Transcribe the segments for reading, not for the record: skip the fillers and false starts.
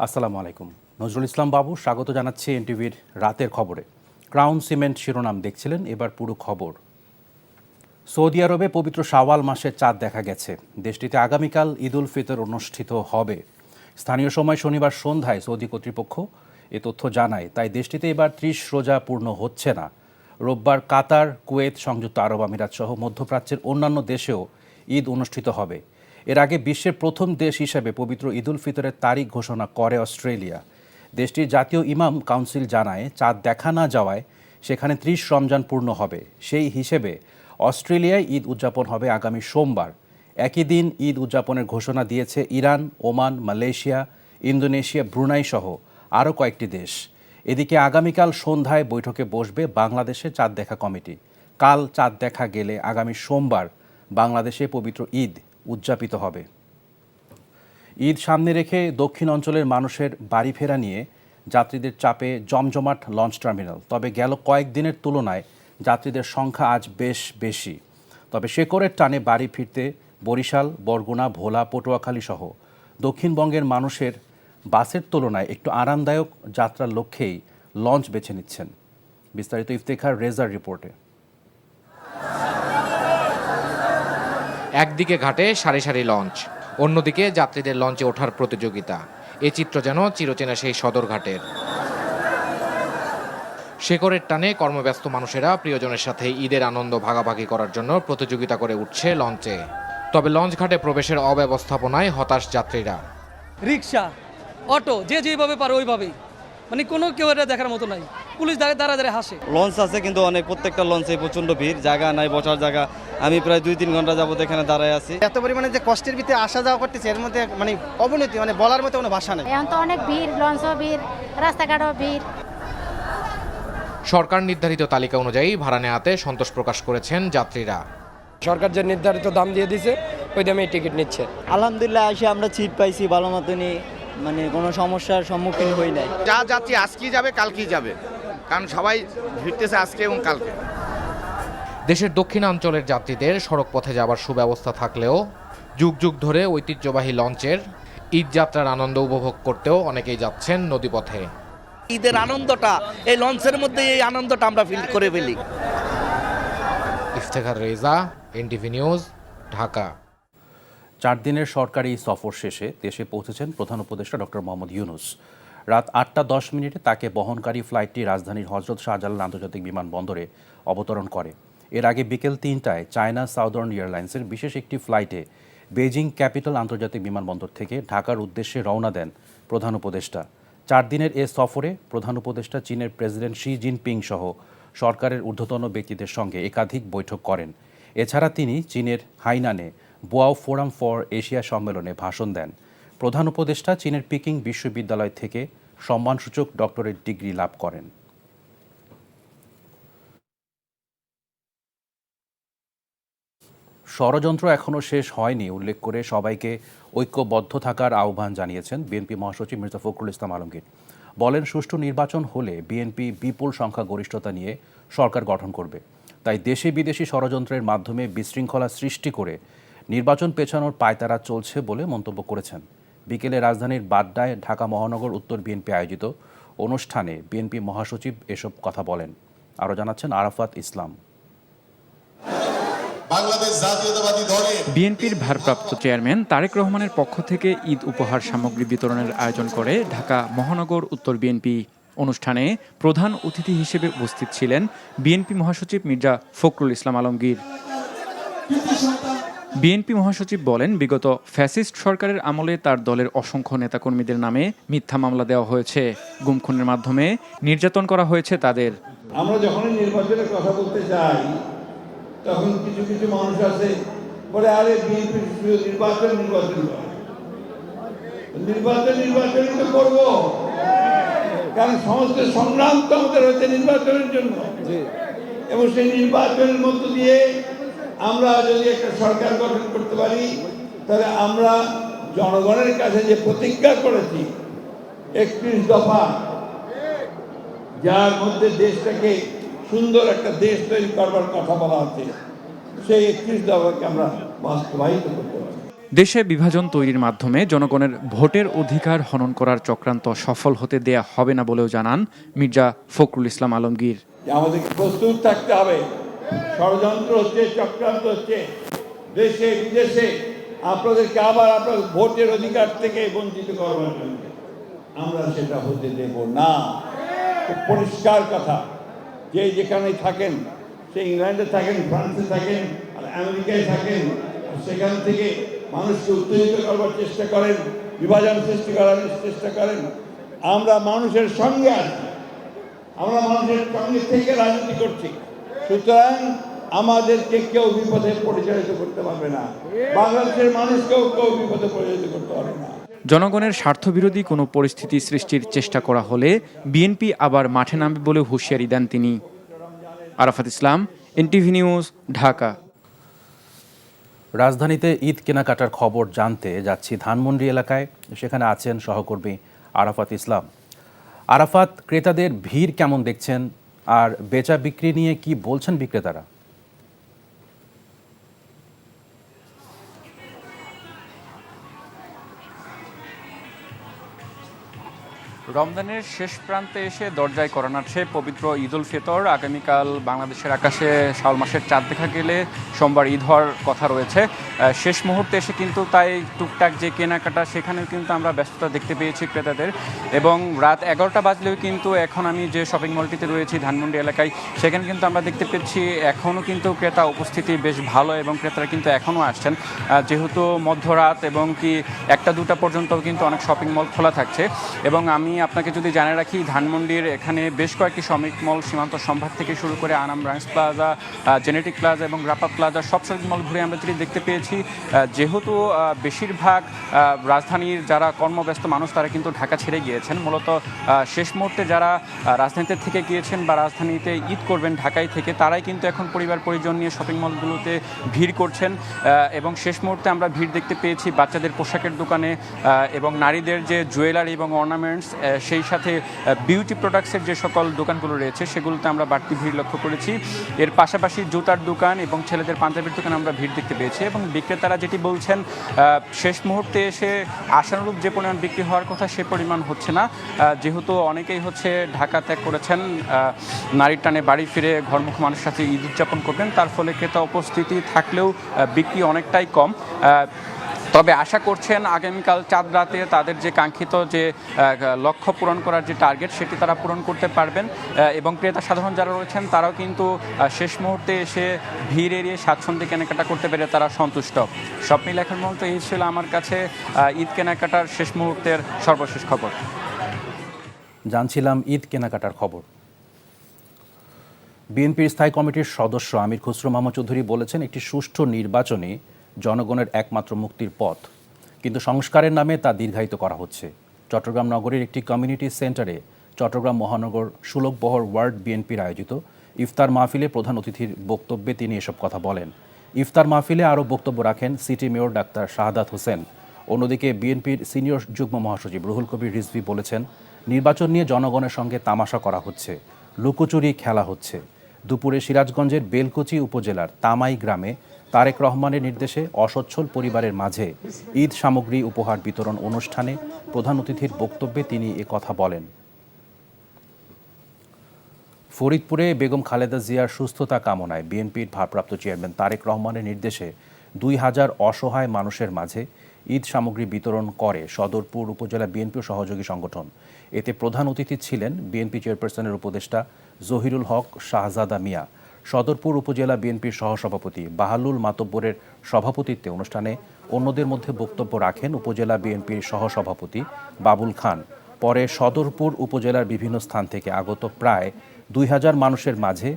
আসসালামু আলাইকুম। নজরুল ইসলাম বাবু স্বাগত জানাচ্ছি এনটিভির রাতের খবরে। ক্রাউন সিমেন্ট শিরোনাম দেখছিলেন, এবার পুরো খবর। সৌদি আরবে পবিত্র শাওয়াল মাসের চাঁদ দেখা গেছে। দেশটিতে আগামীকাল ঈদ উল ফিতর অনুষ্ঠিত হবে। স্থানীয় সময় শনিবার সন্ধ্যায় সৌদি কর্তৃপক্ষ এ তথ্য জানায়। তাই দেশটিতে এবার ৩০ রোজা পূর্ণ হচ্ছে না। রোববার কাতার, কুয়েত, সংযুক্ত আরব আমিরাত সহ মধ্যপ্রাচ্যের অন্যান্য দেশেও ঈদ অনুষ্ঠিত হবে। এর আগে বিশ্বের প্রথম দেশ হিসেবে পবিত্র ঈদ উল ফিতরের তারিখ ঘোষণা করে অস্ট্রেলিয়া। দেশটির জাতীয় ইমাম কাউন্সিল জানায়, চাঁদ দেখা না যাওয়ায় সেখানে ৩০ রমজান পূর্ণ হবে। সেই হিসেবে অস্ট্রেলিয়ায় ঈদ উদযাপন হবে আগামী সোমবার। একই দিন ঈদ উদযাপনের ঘোষণা দিয়েছে Iran, Oman, Malaysia, Indonesia, Brunei সহ আরও কয়েকটি দেশ। এদিকে আগামীকাল সন্ধ্যায় বৈঠকে বসবে বাংলাদেশের চাঁদ দেখা কমিটি। কাল চাঁদ দেখা গেলে আগামী সোমবার বাংলাদেশে পবিত্র ঈদ উদযাপিত হবে। ঈদ সামনে রেখে দক্ষিণ অঞ্চলের মানুষের বাড়ি ফেরা নিয়ে যাত্রীদের চাপে জমজমাট লঞ্চ টার্মিনাল। তবে গেল কয়েকদিনের তুলনায় যাত্রীদের সংখ্যা আজ বেশ বেশি। তবে শেকড়ের টানে বাড়ি ফিরতে বরিশাল, বরগুনা, ভোলা, পটুয়াখালী সহ দক্ষিণবঙ্গের মানুষের বাসের তুলনায় একটু আরামদায়ক যাত্রার লক্ষ্যেই লঞ্চ বেছে নিচ্ছেন। বিস্তারিত ইফতেখার রেজার রিপোর্টে। একদিকে ঘাটে সারি সারি লঞ্চ, অন্যদিকে যাত্রীদের লঞ্চে ওঠার প্রতিযোগিতা। এ চিত্র যেন চিরচেনা সেই সদরঘাটের। শেকড়ের টানে কর্মব্যস্ত মানুষেরা প্রিয়জনের সাথে ঈদের আনন্দ ভাগাভাগি করার জন্য প্রতিযোগিতা করে উঠছে লঞ্চে। তবে লঞ্চ ঘাটে প্রবেশের অব্যবস্থাপনায় হতাশ যাত্রীরা। রিক্সা, অটো, যে যেভাবে পারে ওইভাবেই, মানে কোনো কেউ এটা দেখার মতো নাই। পুলিশ দাঁড়া হাসে। লঞ্চ আছে কিন্তু অনেক, প্রত্যেকটা লঞ্চে প্রচণ্ড ভিড়, জায়গা নাই বসার জায়গা। আমি প্রায় 2-3 ঘন্টা যাবত এখানে দাঁড়ায় আছি। এত পরিমাণে যে কষ্টের ভিতরে আসা যাওয়া করতেছে, এর মধ্যে মানে অবনতি, মানে বলার মতো কোনো ভাষা নেই। এখন তো অনেক ভিড়, লঞ্চও ভিড়, রাস্তাঘাটও ভিড়। সরকার নির্ধারিত তালিকা অনুযায়ী ভাড়া নেওয়াতে সন্তোষ প্রকাশ করেছেন যাত্রীরা। সরকার যে নির্ধারিত দাম দিয়ে দিছে ওই দামে টিকিট নিচ্ছে। আলহামদুলিল্লাহ এসে আমরা সিট পাইছি ভালো মতনই, মানে কোনো সমস্যার সম্মুখীন হই নাই। যা যাত্রী আজকেই যাবে কালকেই যাবে, কারণ সবাই ভিড়তেছে আজকে এবং কালকে। দেশের দক্ষিণাঞ্চলের যাত্রীদের সড়ক পথে যাবার সুব্যবস্থা থাকলেও যুগ যুগ ধরে ঐতিহ্যবাহী লঞ্চের ঈদ যাত্রার আনন্দ উপভোগ করতেও অনেকেই যাচ্ছেন নদীপথে। ঈদের আনন্দটা এই লঞ্চের মধ্যে, এই আনন্দটা আমরা ফিল করে ফেলি। Iftekhar Reza, NTV news, Dhaka. 4 দিনের সরকারি সফর শেষে দেশে পৌঁছেছেন প্রধান উপদেষ্টা ডক্টর মোহাম্মদ ইউনূস। রাত 8টা 10 তাকে বহনকারী ফ্লাইটটি রাজধানীর হজরত শাহজালাল আন্তর্জাতিক বিমানবন্দরে অবতরণ করে। এর আগে বিকেল 3টায় চায়না সাউদার্ন এয়ারলাইন্সের বিশেষ একটি ফ্লাইটে বেইজিং ক্যাপিটাল আন্তর্জাতিক বিমানবন্দর থেকে ঢাকার উদ্দেশ্যে রওনা দেন প্রধান উপদেষ্টা। 4 দিনের এ সফরে প্রধান উপদেষ্টা চীনের প্রেসিডেন্ট শি জিনপিং সহ সরকারের ঊর্ধ্বতন ব্যক্তিদের সঙ্গে একাধিক বৈঠক করেন। এছাড়া তিনি চীনের হাইনানে বোয়াও ফোরাম ফর এশিয়া সম্মেলনে ভাষণ দেন। প্রধান উপদেষ্টা চীনের পিকিং বিশ্ববিদ্যালয় থেকে সম্মানসূচক ডক্টরেট ডিগ্রি লাভ করেন। ষড়যন্ত্র এখনও শেষ হয়নি উল্লেখ করে সবাইকে ঐক্যবদ্ধ থাকার আহ্বান জানিয়েছেন বিএনপি মহাসচিব মির্জা ফখরুল ইসলাম আলমগীর। বলেন, সুষ্ঠু নির্বাচন হলে বিএনপি বিপুল সংখ্যাগরিষ্ঠতা নিয়ে সরকার গঠন করবে। তাই দেশি বিদেশি ষড়যন্ত্রের মাধ্যমে বিশৃঙ্খলা সৃষ্টি করে নির্বাচন পেছানোর পায়তারা চলছে বলে মন্তব্য করেছেন। বিকেলে রাজধানীর বাড্ডায় ঢাকা মহানগর উত্তর বিএনপি আয়োজিত অনুষ্ঠানে বিএনপি মহাসচিব এসব কথা বলেন। আরও জানাচ্ছেন আরাফাত ইসলাম। বিএনপির ভারপ্রাপ্ত চেয়ারম্যান তারেক রহমানের পক্ষ থেকে ঈদ উপহার সামগ্রী বিতরণের আয়োজন করে ঢাকা মহানগর উত্তর বিএনপি। অনুষ্ঠানে প্রধান অতিথি হিসেবে উপস্থিত ছিলেন বিএনপি মহাসচিব মির্জা ফখরুল ইসলাম আলমগীর। বিএনপি মহাসচিব বলেন, বিগত ফ্যাসিস্ট সরকারের আমলে তার দলের অসংখ্য নেতাকর্মীদের নামে মিথ্যা মামলা দেওয়া হয়েছে, গুমখুনের মাধ্যমে নির্যাতন করা হয়েছে তাদের। আমরা যখনই নির্বাচনের কথা বলতে চাই তখন কিছু কিছু মানুষ আছে বলে, আরে বিএনপি নির্বাচনই তো করবো, কারণ সমস্ত সংগ্রাম তো আমাদের হচ্ছে নির্বাচনের জন্য। এবং সেই নির্বাচনের মধ্য দিয়ে আমরা যদি একটা সরকার গঠন করতে পারি, তাহলে আমরা জনগণের কাছে যে প্রতিজ্ঞা করেছি 31 দফা, যার মধ্যে দেশটাকে সুন্দর একটা দেশ তৈরি করবার কথা বলা হচ্ছে, সেই 31 দফাকে আমরা বাস্তবায়িত করতে পারি। দেশে বিভাজন তৈরির মাধ্যমে জনগণের ভোটের অধিকার হনন করার চক্রান্ত সফল হতে দেয়া হবে না বলেও জানান মির্জা ফখরুল ইসলাম আলমগীর। আমাদেরকে প্রস্তুত থাকতে হবে, ষড়যন্ত্র হচ্ছে, চক্রান্ত হচ্ছে, দেশে বিদেশে আপনাদেরকে আবার আপনার ভোটের অধিকার থেকে বঞ্চিত করবার জন্য আমরা সেটা হতে দেব না। খুব পরিষ্কার কথা, যে যেখানে থাকেন, সে ইংল্যান্ডে থাকেন, ফ্রান্সে থাকেন, আর আমেরিকায় থাকেন, সেখান থেকে মানুষকে উত্তেজিত করবার চেষ্টা করেন, বিভাজন সৃষ্টি করার চেষ্টা করেন। আমরা মানুষের সঙ্গে আছি, আমরা মানুষের সঙ্গে থেকে রাজনীতি করছি, সুতরাং আমাদেরকে কেউ বিপদে পরিচালিত করতে পারবে না, বাংলাদেশের মানুষকেও কেউ বিপদে পরিচালিত করতে পারবে না। জনগণের স্বার্থবিরোধী কোনো পরিস্থিতি সৃষ্টির চেষ্টা করা হলে বিএনপি আবার মাঠে নামবে বলে হুঁশিয়ারি দেন তিনি। আরাফাত ইসলাম, এনটিভি নিউজ, ঢাকা। রাজধানীতে ঈদ কেনাকাটার খবর জানতে যাচ্ছি ধানমন্ডি এলাকায়, সেখানে আছেন সহকর্মী আরাফাত ইসলাম। আরাফাত, ক্রেতাদের ভিড় কেমন দেখছেন, আর বেচা বিক্রি নিয়ে কি বলছেন বিক্রেতারা? রমজানের শেষ প্রান্তে এসে দরজায় করা নাড়ছে পবিত্র ঈদ উল ফিতর। আগামীকাল বাংলাদেশের আকাশে শাওয়াল মাসের চাঁদ দেখা গেলে সোমবার ঈদ হওয়ার কথা রয়েছে। শেষ মুহূর্তে এসে কিন্তু তাই টুকটাক যে কেনাকাটা, সেখানেও কিন্তু আমরা ব্যস্ততা দেখতে পেয়েছি ক্রেতাদের। এবং রাত 11টা বাজলেও কিন্তু এখন আমি যে শপিং মলটিতে রয়েছি ধানমন্ডি এলাকায়, সেখানে কিন্তু আমরা দেখতে পেয়েছি এখনও কিন্তু ক্রেতা উপস্থিতি বেশ ভালো, এবং ক্রেতারা কিন্তু এখনও আসছেন। যেহেতু মধ্যরাত এবং কি 1টা-2টা পর্যন্তও কিন্তু অনেক শপিং মল খোলা থাকছে। এবং আমি আপনাকে যদি জানিয়ে রাখি, ধানমন্ডির এখানে বেশ কয়েকটি শপিং মল, সীমান্ত সম্ভার থেকে শুরু করে Anam branch plaza, genetic plaza এবং রাপা প্লাজা, সব শপিং মল ঘুরে আমরা যেটি দেখতে পেয়েছি, যেহেতু বেশিরভাগ রাজধানীর যারা কর্মব্যস্ত মানুষ তারা কিন্তু ঢাকা ছেড়ে গিয়েছেন। মূলত শেষ মুহূর্তে যারা রাজধানীতে থেকে গিয়েছেন বা রাজধানীতে ঈদ করবেন ঢাকায় থেকে, তারাই কিন্তু এখন পরিবার পরিজন নিয়ে শপিং মলগুলোতে ভিড় করছেন। এবং শেষ মুহূর্তে আমরা ভিড় দেখতে পেয়েছি বাচ্চাদের পোশাকের দোকানে, এবং নারীদের যে জুয়েলারি এবং অর্নামেন্টস, সেই সাথে বিউটি প্রোডাক্টসের যে সকল দোকানগুলো রয়েছে সেগুলোতে আমরা বাড়তি ভিড় লক্ষ্য করেছি। এর পাশাপাশি জুতার দোকান এবং ছেলেদের পাঞ্জাবির দোকানে আমরা ভিড় দেখতে পেয়েছি। এবং বিক্রেতারা যেটি বলছেন, শেষ মুহূর্তে এসে আশানুরূপ যে পরিমাণ বিক্রি হওয়ার কথা সে পরিমাণ হচ্ছে না, যেহেতু অনেকেই হচ্ছে ঢাকা ত্যাগ করেছেন, নারীর টানে বাড়ি ফিরে ঘরমুখ মানুষের সাথে ঈদ উদযাপন করবেন, তার ফলে ক্রেতা উপস্থিতি থাকলেও বিক্রি অনেকটাই কম। তবে আশা করছেন আগামীকাল চাঁদ রাতে তাদের যে কাঙ্ক্ষিত যে লক্ষ্য পূরণ করার যে টার্গেট, সেটি তারা পূরণ করতে পারবেন। এবং ক্রেতা সাধারণ যারা রয়েছেন তারাও কিন্তু শেষ মুহূর্তে এসে ভিড় এড়িয়ে স্বাচ্ছন্দ্যে কেনাকাটা করতে পেরে তারা সন্তুষ্ট। সব মিলে এখন মূলত এই ছিল আমার কাছে ঈদ কেনাকাটার শেষ মুহূর্তের সর্বশেষ খবর। জানছিলাম ঈদ কেনাকাটার খবর। বিএনপির স্থায়ী কমিটির সদস্য আমির খসরু মাহমুদ চৌধুরী বলেছেন, একটি সুষ্ঠু নির্বাচনে জনগণের একমাত্র মুক্তির পথ, কিন্তু সংস্কারের নামে তা দীর্ঘায়িত করা হচ্ছে। চট্টগ্রাম নগরীর একটি কমিউনিটি সেন্টারে চট্টগ্রাম মহানগর সুলভবহর ওয়ার্ড বিএনপির আয়োজিত ইফতার মাহফিলে প্রধান অতিথির বক্তব্যে তিনি এসব কথা বলেন। ইফতার মাহফিলে আরও বক্তব্য রাখেন city mayor doctor Shahadat Hossain. অন্যদিকে বিএনপির সিনিয়র যুগ্ম মহাসচিব রুহুল কবির রিজভী বলেছেন, নির্বাচন নিয়ে জনগণের সঙ্গে তামাশা করা হচ্ছে, লুকোচুরি খেলা হচ্ছে। দুপুরে সিরাজগঞ্জের বেলকুচি উপজেলার তামাই গ্রামে তারেক রহমানের নির্দেশে অসচ্ছল পরিবারের মাঝে ঈদ সামগ্রী উপহার বিতরণ অনুষ্ঠানে প্রধান অতিথির বক্তব্যে তিনি কথা বলেন। ফরিদপুরে বেগম খালেদা জিয়ার সুস্থতা কামনায় বিএনপির ভারপ্রাপ্ত চেয়ারম্যান তারেক রহমানের নির্দেশে 2000 অসহায় মানুষের মাঝে ঈদ সামগ্রী বিতরণ করে সদরপুর উপজেলা বিএনপি সহযোগী সংগঠন। এতে প্রধান অতিথি ছিলেন বিএনপি চেয়ারপারসনের উপদেষ্টা জহিরুল হক শাহজাদা মিয়া। সদরপুর উপজেলা বিএনপির সহসভাপতি বাহালুল মাতব্বরের সভাপতিত্বে অনুষ্ঠানে অন্যদের মধ্যে বক্তব্য রাখেন উপজেলা বিএনপির সহসভাপতি বাবুল খান। পরে সদরপুর উপজেলার বিভিন্ন স্থান থেকে আগত প্রায় 2000 মানুষের মাঝে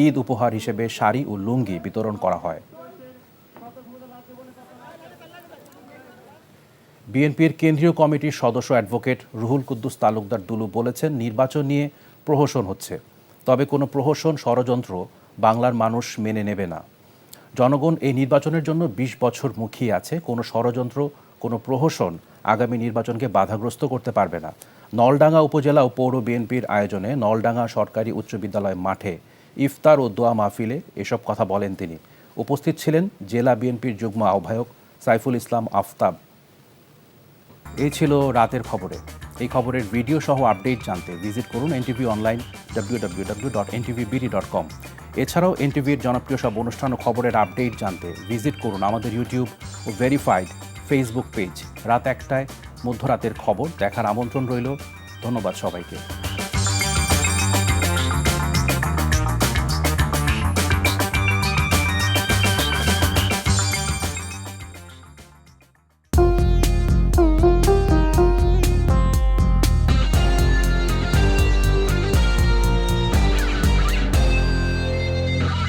ঈদ উপহার হিসেবে শাড়ি ও লুঙ্গি বিতরণ করা হয়। বিএনপির কেন্দ্রীয় কমিটির সদস্য অ্যাডভোকেট রুহুল কুদ্দুস তালুকদার দুলু বলেছেন, নির্বাচন নিয়ে প্রহসন হচ্ছে, তবে কোনো প্রহসন ষড়যন্ত্র বাংলার মানুষ মেনে নেবে না। জনগণ এই নির্বাচনের জন্য 20 বছর মুখিয়ে আছে। কোনো ষড়যন্ত্র, কোনো প্রহসন আগামী নির্বাচনকে বাধাগ্রস্ত করতে পারবে না। নলডাঙ্গা উপজেলা ও পৌর বিএনপির আয়োজনে নলডাঙ্গা সরকারি উচ্চ বিদ্যালয় মাঠে ইফতার ও দোয়া মাহফিলে এসব কথা বলেন তিনি। উপস্থিত ছিলেন জেলা বিএনপির যুগ্ম আহ্বায়ক সাইফুল ইসলাম আফতাব। এই ছিল রাতের খবরে। এই খবরের ভিডিও সহ আপডেট জানতে ভিজিট করুন এনটিভি অনলাইন www.ntvbd.com। এছাড়াও এনটিভির জনপ্রিয় সব অনুষ্ঠান ও খবরের আপডেট জানতে ভিজিট করুন আমাদের ইউটিউব ও ভেরিফাইড ফেসবুক পেজ। রাত 1টায় মধ্যরাতের খবর দেখার আমন্ত্রণ রইল। ধন্যবাদ সবাইকে।